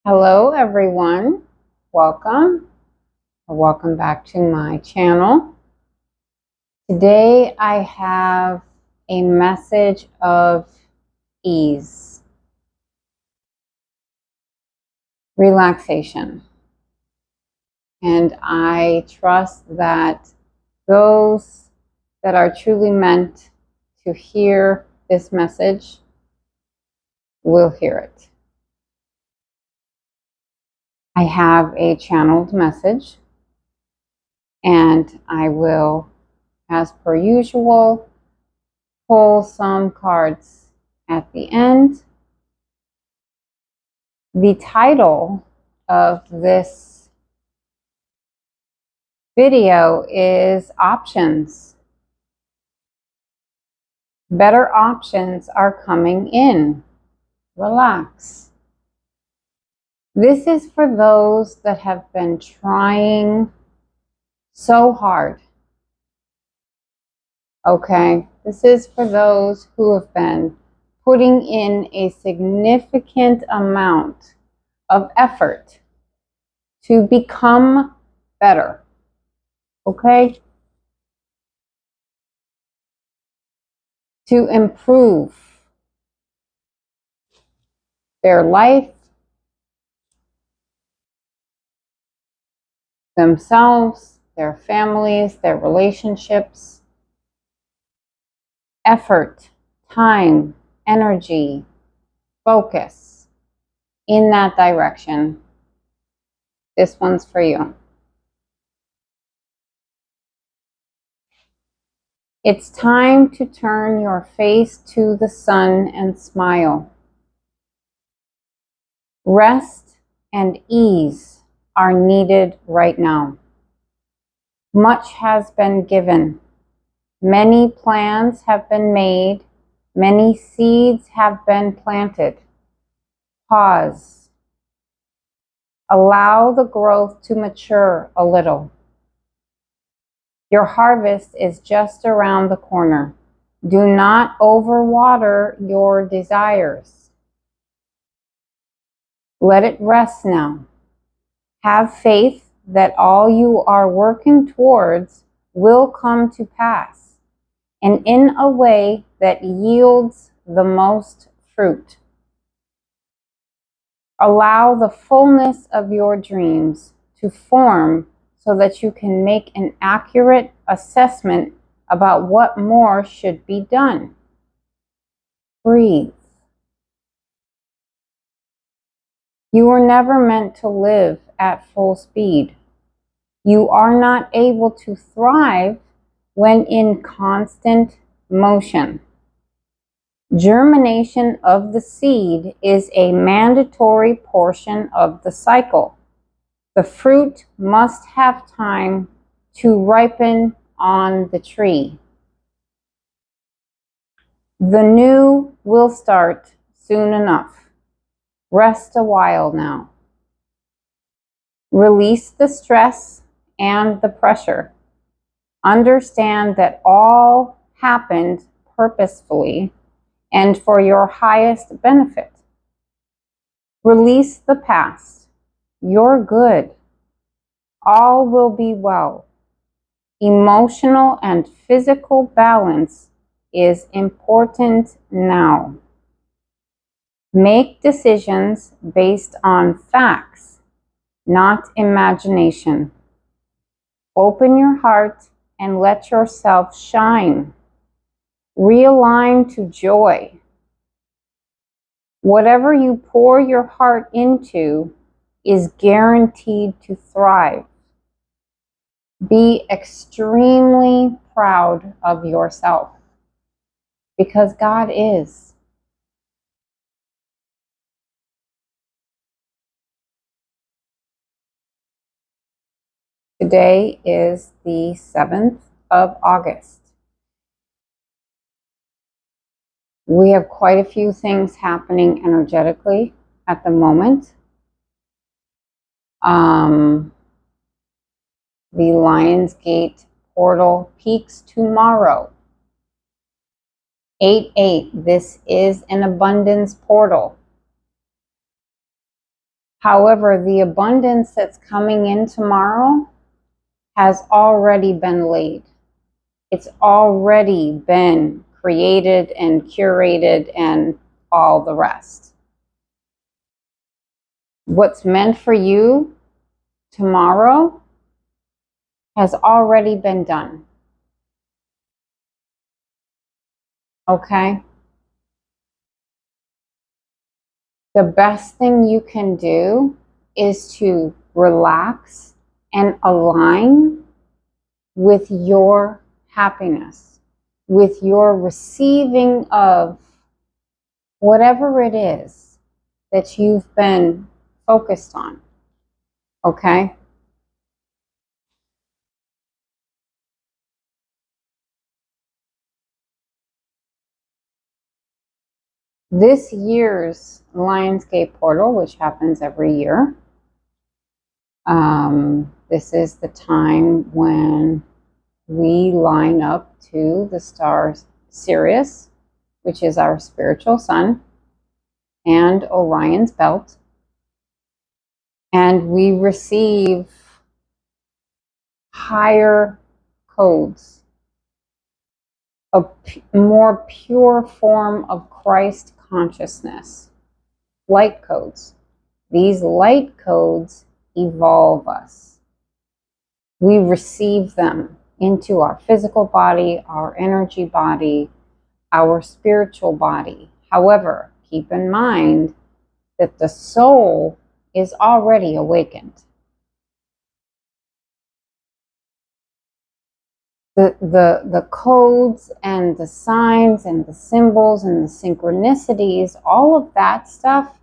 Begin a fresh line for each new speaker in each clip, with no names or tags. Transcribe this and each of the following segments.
Hello everyone, welcome or welcome back to my channel. Today I have a message of ease, relaxation, and I trust that those that are truly meant to hear this message will hear it. I have a channeled message, and I will, as per usual, pull some cards at the end. The title of this video is Options. Better options are coming in. Relax. This is for those that have been trying so hard. Okay, this is for those who have been putting in a significant amount of effort to become better. Okay? To improve their life, themselves, their families, their relationships. Effort, time, energy, focus in that direction. This one's for you. It's time to turn your face to the sun and smile. Rest and ease are needed right now. Much has been given. Many plans have been made. Many seeds have been planted. Pause. Allow the growth to mature a little. Your harvest is just around the corner. Do not overwater your desires. Let it rest now. Have faith that all you are working towards will come to pass, and in a way that yields the most fruit. Allow the fullness of your dreams to form so that you can make an accurate assessment about what more should be done. Breathe. You were never meant to live at full speed. You are not able to thrive when in constant motion. Germination of the seed is a mandatory portion of the cycle. The fruit must have time to ripen on the tree. The new will start soon enough. Rest a while now. Release the stress and the pressure. Understand that all happened purposefully and for your highest benefit. Release the past. You're good. All will be well. Emotional and physical balance is important now. Make decisions based on facts, not imagination. Open your heart and let yourself shine. Realign to joy. Whatever you pour your heart into is guaranteed to thrive. Be extremely proud of yourself, because God is. Today is the 7th of August. We have quite a few things happening energetically at the moment. The Lionsgate portal peaks tomorrow. 8/8. This is an abundance portal. However, the abundance that's coming in tomorrow has already been laid. It's already been created and curated and all the rest. What's meant for you tomorrow has already been done. Okay? The best thing you can do is to relax and align with your happiness, with your receiving of whatever it is that you've been focused on. Okay? This year's Lionsgate portal, which happens every year, this is the time when we line up to the star Sirius, which is our spiritual sun, and Orion's belt, and we receive higher codes, a more pure form of Christ consciousness, light codes. These light codes evolve us. We receive them into our physical body, our energy body, our spiritual body. However, keep in mind that the soul is already awakened. The codes and the signs and the symbols and the synchronicities, all of that stuff,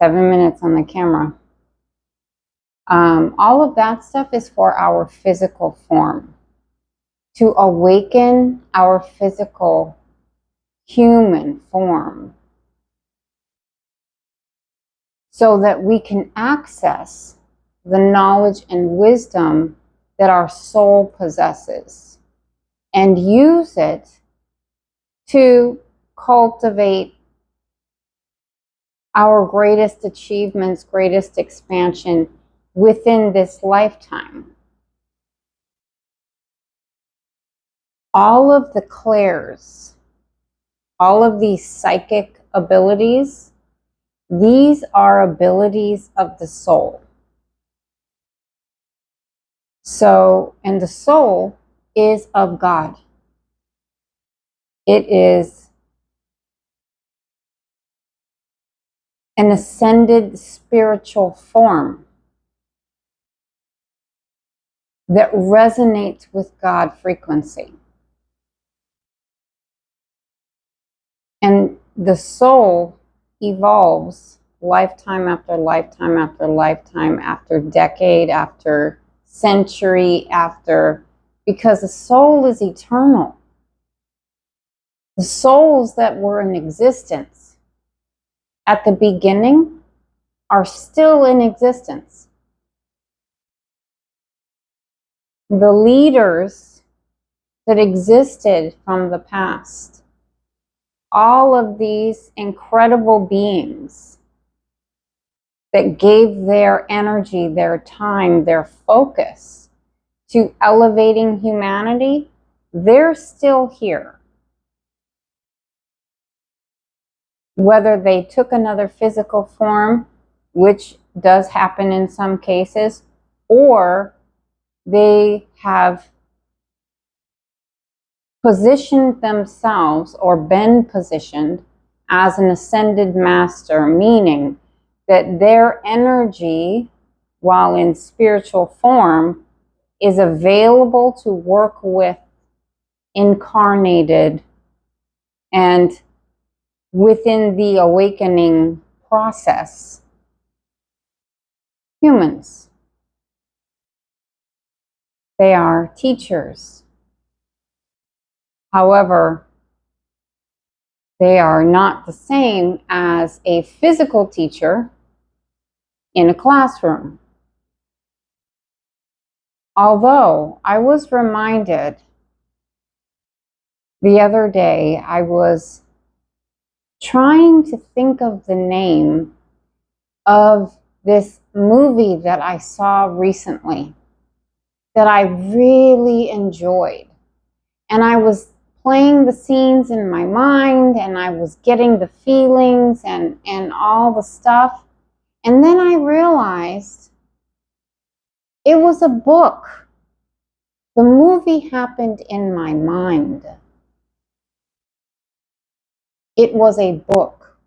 7 minutes on the camera, all of that stuff is for our physical form, to awaken our physical human form so that we can access the knowledge and wisdom that our soul possesses and use it to cultivate our greatest achievements, greatest expansion within this lifetime. All of the clairs, all of these psychic abilities, these are abilities of the soul. So, and the soul is of God. It is an ascended spiritual form that resonates with God frequency. And the soul evolves lifetime after lifetime after lifetime, after decade, after century, after, because the soul is eternal. The souls that were in existence at the beginning are still in existence. The leaders that existed from the past, all of these incredible beings that gave their energy, their time, their focus to elevating humanity, they're still here. Whether they took another physical form, which does happen in some cases, or they have positioned themselves or been positioned as an ascended master, meaning that their energy, while in spiritual form, is available to work with incarnated and within the awakening process humans. They are teachers. However, they are not the same as a physical teacher in a classroom. Although I was reminded the other day, I was trying to think of the name of this movie that I saw recently that I really enjoyed. And I was playing the scenes in my mind, and I was getting the feelings and all the stuff. And then I realized it was a book. The movie happened in my mind. It was a book.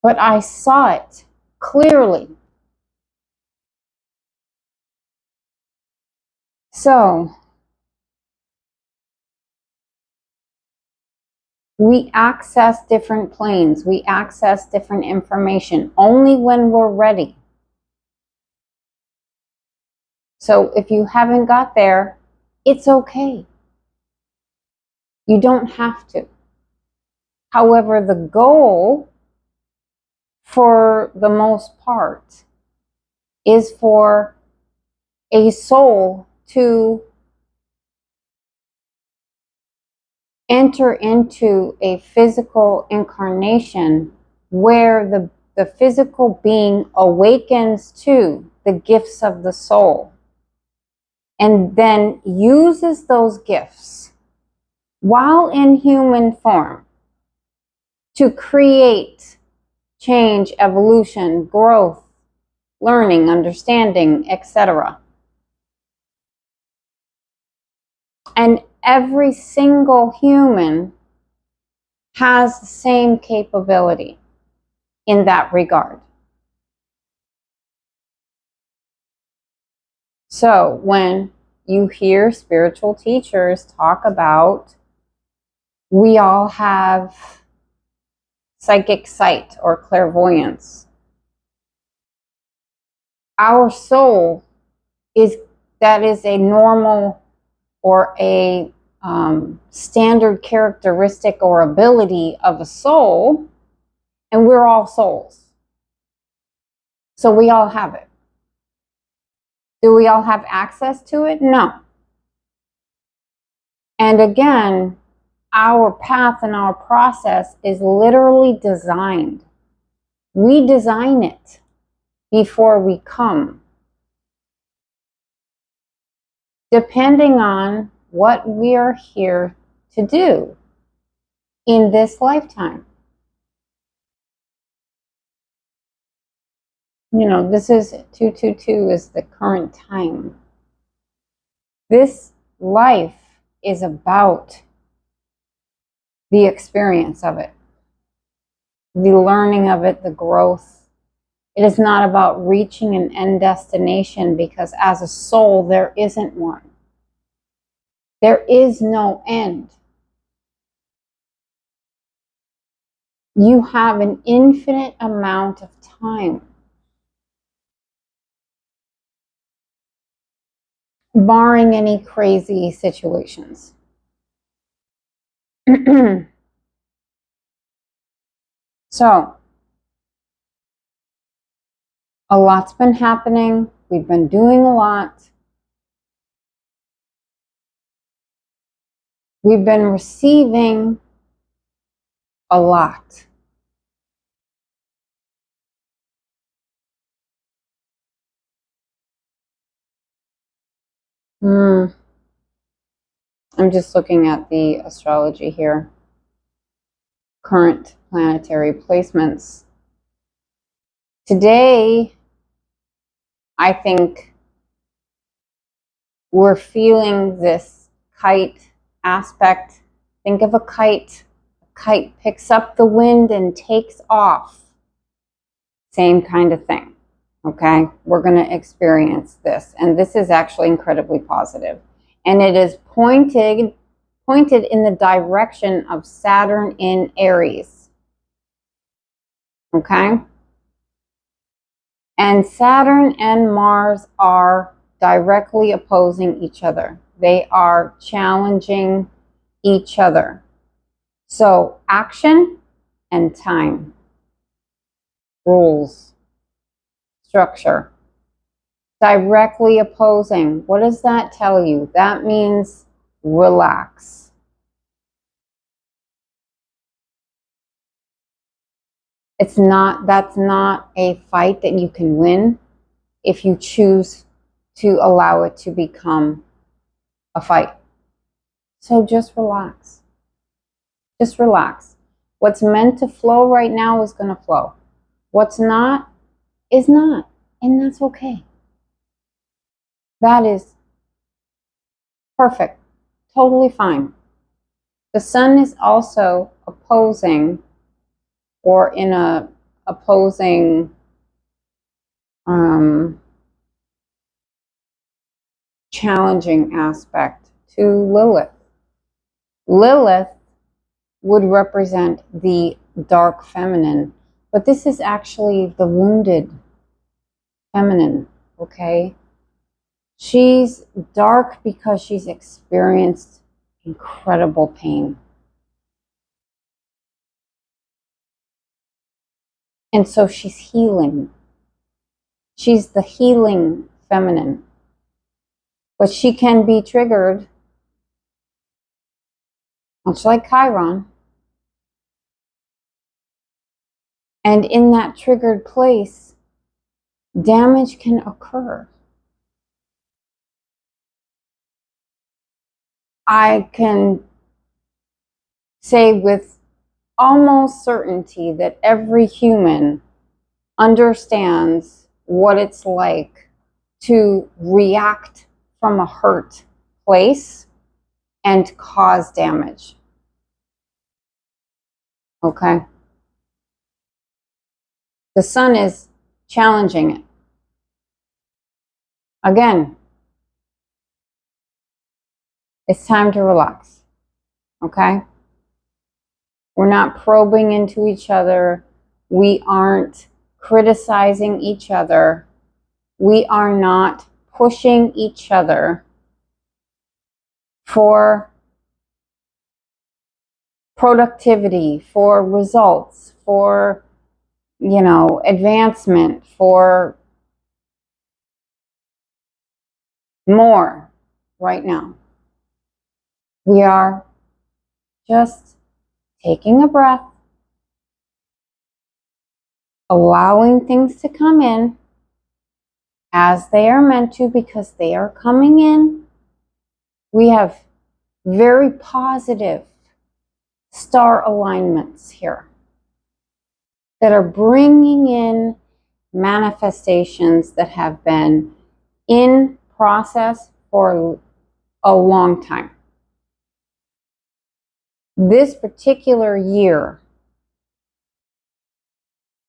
But I saw it clearly. So, we access different planes. We access different information only when we're ready. So if you haven't got there, it's okay. You don't have to. However, the goal, for the most part, is for a soul to enter into a physical incarnation where the physical being awakens to the gifts of the soul and then uses those gifts while in human form to create change, evolution, growth, learning, understanding, etc. And every single human has the same capability in that regard. So when you hear spiritual teachers talk about we all have psychic sight or clairvoyance, our soul that is a normal or a standard characteristic or ability of a soul, and we're all souls. So we all have it. Do we all have access to it? No. And again, our path and our process is literally designed. We design it before we come, depending on what we are here to do in this lifetime. You know, this is 222 is the current time. This life is about the experience of it, the learning of it, the growth. It is not about reaching an end destination, because as a soul, there isn't one. There is no end. You have an infinite amount of time, barring any crazy situations. So, a lot's been happening. We've been doing a lot. We've been receiving a lot. I'm just looking at the astrology here. Current planetary placements. Today, I think we're feeling this kite aspect. Think of a kite. A kite picks up the wind and takes off. Same kind of thing. Okay, we're going to experience this. And this is actually incredibly positive. And it is pointed in the direction of Saturn in Aries. Okay? And Saturn and Mars are directly opposing each other. They are challenging each other. So, action and time. Rules. Structure. Directly opposing. What does that tell you? That means relax. That's not a fight that you can win if you choose to allow it to become a fight. So just relax. Just relax. What's meant to flow right now is going to flow. What's not is not. And that's okay. That is perfect. Totally fine. The sun is also opposing, or in a opposing challenging aspect to Lilith. Lilith would represent the dark feminine, but this is actually the wounded feminine, okay? She's dark because she's experienced incredible pain. And so she's healing. She's the healing feminine. But she can be triggered, much like Chiron. And in that triggered place, damage can occur. I can say with almost certainty that every human understands what it's like to react from a hurt place and cause damage. Okay? The sun is challenging it. Again, it's time to relax. Okay? We're not probing into each other. We aren't criticizing each other. We are not pushing each other for productivity, for results, for, advancement, for more right now. We are just taking a breath, allowing things to come in as they are meant to, because they are coming in. We have very positive star alignments here that are bringing in manifestations that have been in process for a long time. This particular year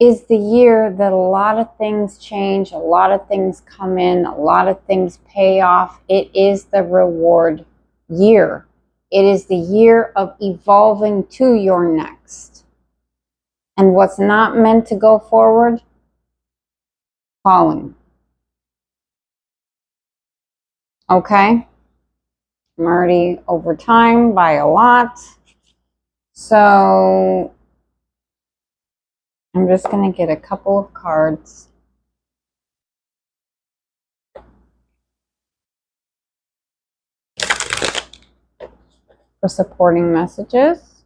is the year that a lot of things change, a lot of things come in, a lot of things pay off. It is the reward year. It is the year of evolving to your next. And what's not meant to go forward, falling. Okay? I'm already over time by a lot. So I'm just going to get a couple of cards. For supporting messages.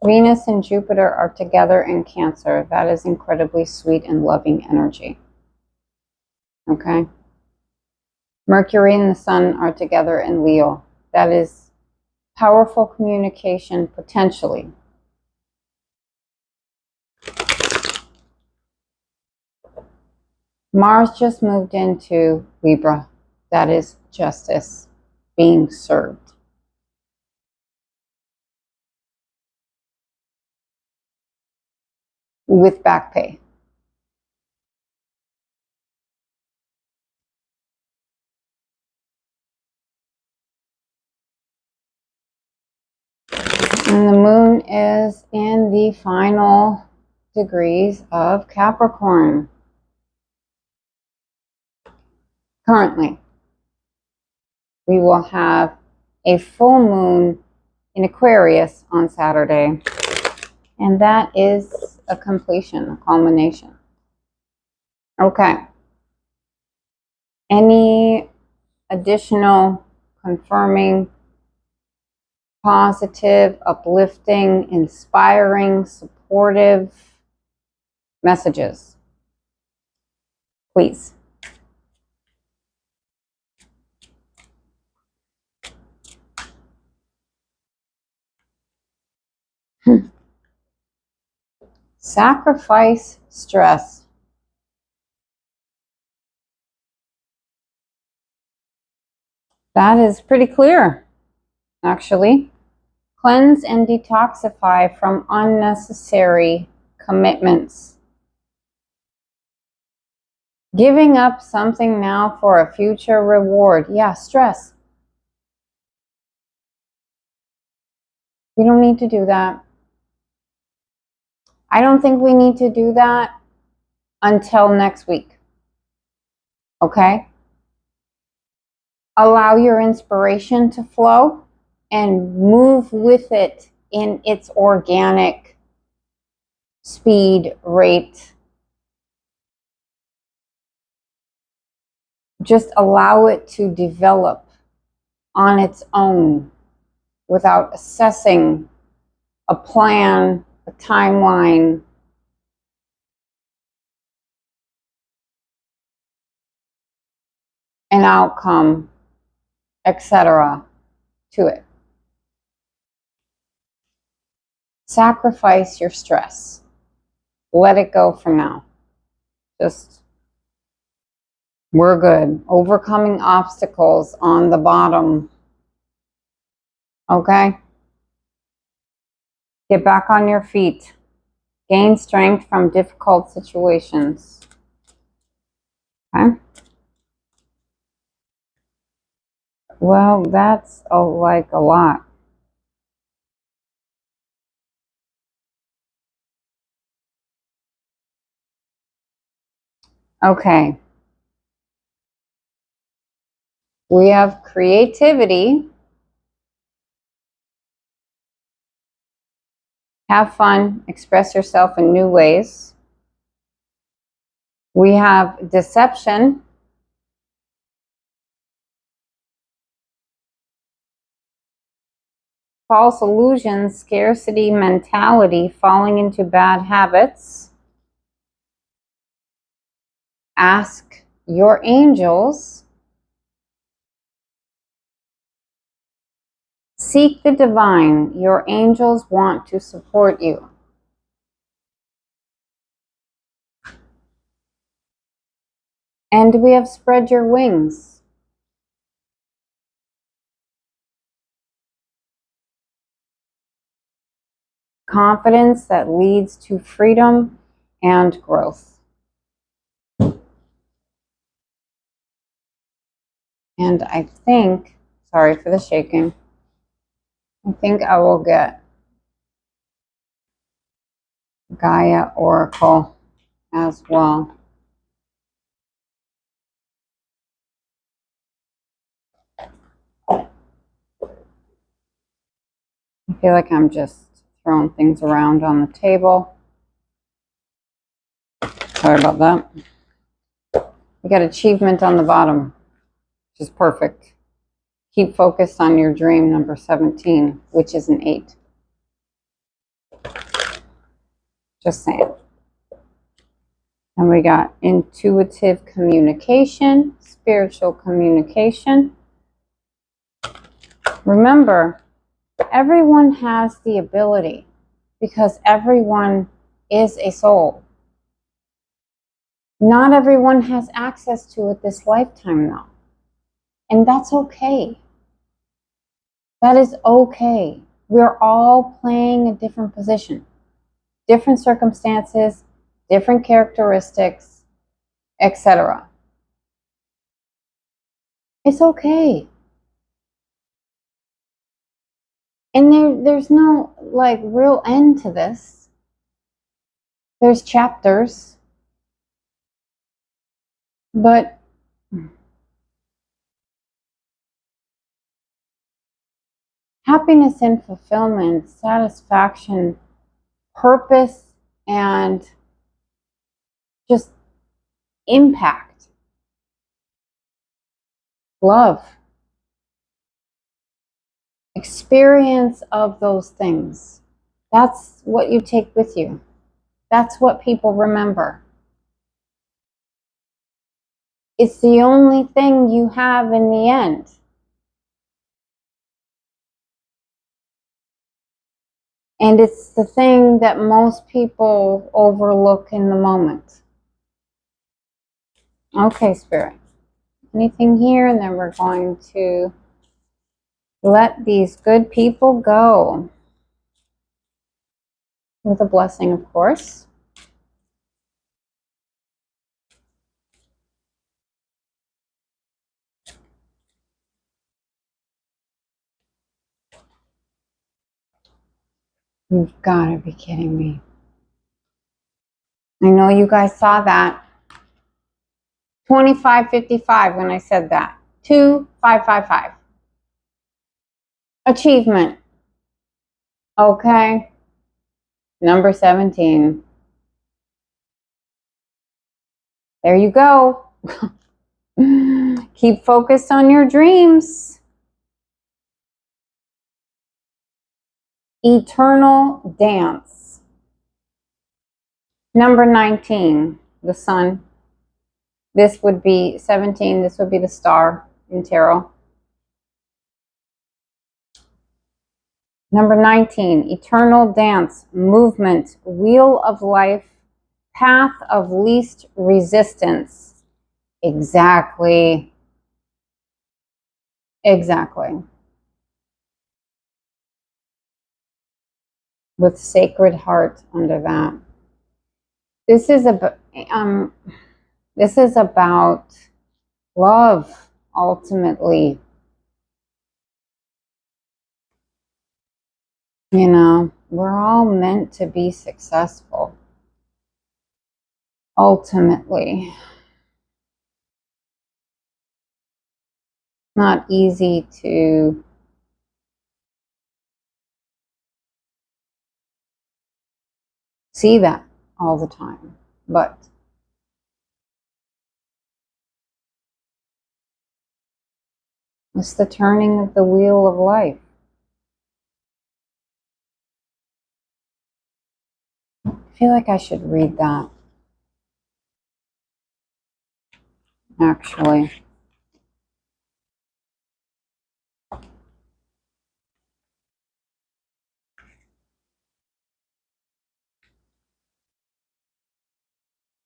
Venus and Jupiter are together in Cancer. That is incredibly sweet and loving energy. Okay? Mercury and the Sun are together in Leo. That is powerful communication, potentially. Mars just moved into Libra. That is justice being served. With back pay. And the moon is in the final degrees of Capricorn. Currently, we will have a full moon in Aquarius on Saturday. And that is a completion, a culmination. Okay. Any additional confirming, positive, uplifting, inspiring, supportive messages, please. Sacrifice stress. That is pretty clear, actually. Cleanse and detoxify from unnecessary commitments. Giving up something now for a future reward. Yeah, stress. We don't need to do that. I don't think we need to do that until next week. Okay? Allow your inspiration to flow and move with it in its organic speed, rate. Just allow it to develop on its own without assessing a plan, a timeline, an outcome, etc. to it. Sacrifice your stress. Let it go for now. We're good. Overcoming obstacles on the bottom. Okay? Get back on your feet. Gain strength from difficult situations. Okay? Well, that's like a lot. Okay. We have creativity. Have fun. Express yourself in new ways. We have deception. False illusions, scarcity mentality, falling into bad habits. Ask your angels. Seek the divine. Your angels want to support you. And we have spread your wings. Confidence that leads to freedom and growth. And I think, sorry for the shaking, I think I will get Gaia Oracle as well. I feel like I'm just throwing things around on the table. Sorry about that. We got achievement on the bottom, which is perfect. Keep focused on your dream, number 17, which is an 8. Just saying. And we got intuitive communication, spiritual communication. Remember, everyone has the ability because everyone is a soul. Not everyone has access to it this lifetime, though. And that's okay. That is okay. We're all playing a different position, different circumstances, different characteristics, etc. It's okay. And there's no like real end to this. There's chapters. But happiness and fulfillment, satisfaction, purpose, and just impact, love, experience of those things. That's what you take with you. That's what people remember. It's the only thing you have in the end. And it's the thing that most people overlook in the moment. Okay, Spirit. Anything here? And then we're going to let these good people go. With a blessing, of course. You've got to be kidding me. I know you guys saw that. 2555 when I said that. 2555. Achievement. Okay. Number 17. There you go. Keep focused on your dreams. Eternal dance. Number 19, the sun. This would be 17. This would be the star in tarot. Number 19, eternal dance, movement, wheel of life, path of least resistance. Exactly. Exactly. With sacred heart under that. This is about love, ultimately. You know, we're all meant to be successful. Ultimately. Not easy to see that all the time, but it's the turning of the wheel of life. I feel like I should read that, actually.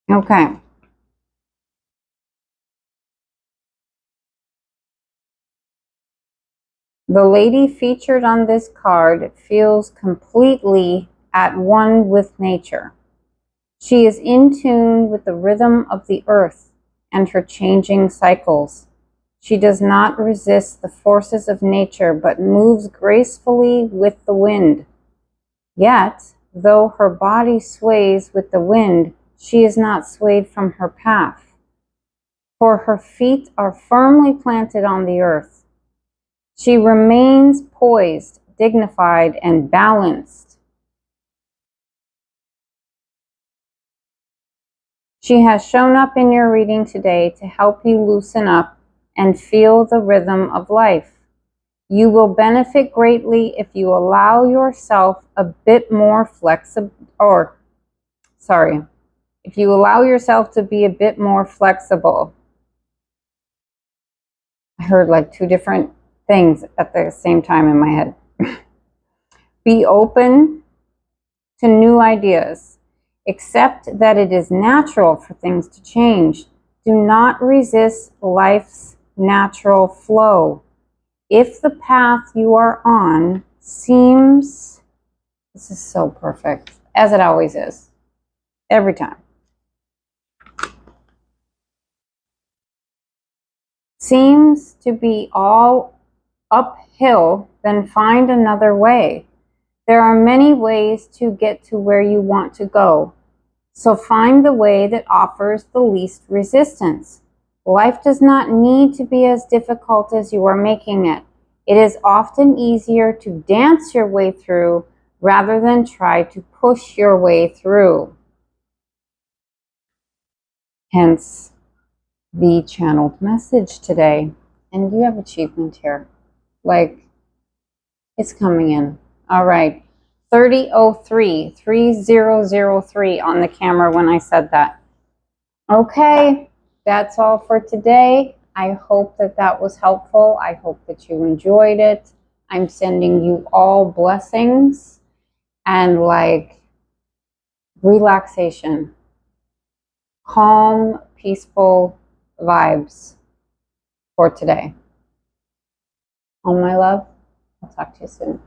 Okay. The lady featured on this card feels completely at one with nature. She is in tune with the rhythm of the earth and her changing cycles. She does not resist the forces of nature, but moves gracefully with the wind. Yet, though her body sways with the wind, she is not swayed from her path, for her feet are firmly planted on the earth. She remains poised, dignified, and balanced. She has shown up in your reading today to help you loosen up and feel the rhythm of life. You will benefit greatly if you allow yourself a bit more if you allow yourself to be a bit more flexible. I heard like two different things at the same time in my head. Be open to new ideas. Accept that it is natural for things to change. Do not resist life's natural flow. If the path you are on seems, this is so perfect, as it always is, every time, seems to be all uphill, then find another way. There are many ways to get to where you want to go. So find the way that offers the least resistance. Life does not need to be as difficult as you are making it. It is often easier to dance your way through rather than try to push your way through. Hence the channeled message today. And you have achievement here. Like, It's coming in. All right. 3003, 3003 on the camera when I said that. Okay, that's all for today. I hope that that was helpful. I hope that you enjoyed it. I'm sending you all blessings and like relaxation, calm, peaceful vibes for today. All my love, I'll talk to you soon.